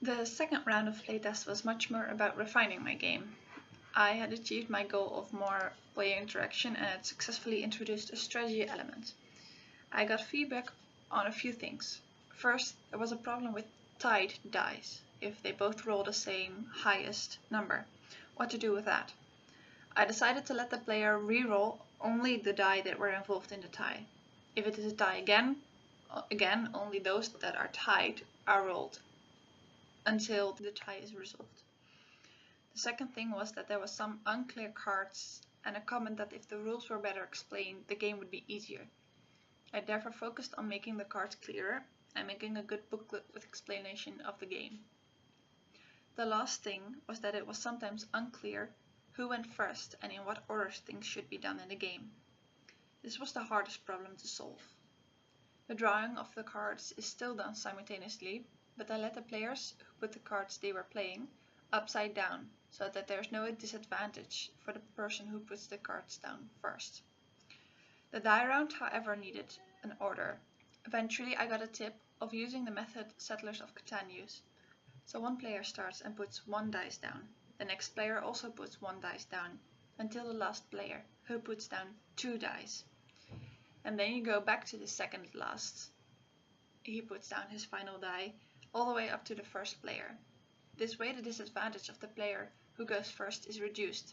The second round of playtest was much more about refining my game. I had achieved my goal of more player interaction and had successfully introduced a strategy element. I got feedback on a few things. First, there was a problem with tied dice, if they both roll the same highest number. What to do with that? I decided to let the player re-roll only the die that were involved in the tie. If it is a tie again, only those that are tied are rolled until the tie is resolved. The second thing was that there was some unclear cards and a comment that if the rules were better explained, the game would be easier. I therefore focused on making the cards clearer and making a good booklet with explanation of the game. The last thing was that it was sometimes unclear who went first and in what order things should be done in the game. This was the hardest problem to solve. The drawing of the cards is still done simultaneously, but I let the players who put the cards they were playing upside down so that there is no disadvantage for the person who puts the cards down first. The die round, however, needed an order. Eventually I got a tip of using the method Settlers of Catan use. So one player starts and puts one dice down. The next player also puts one dice down, until the last player, who puts down 2 dice. And then you go back to the second last. He puts down his final die, all the way up to the first player. This way the disadvantage of the player who goes first is reduced,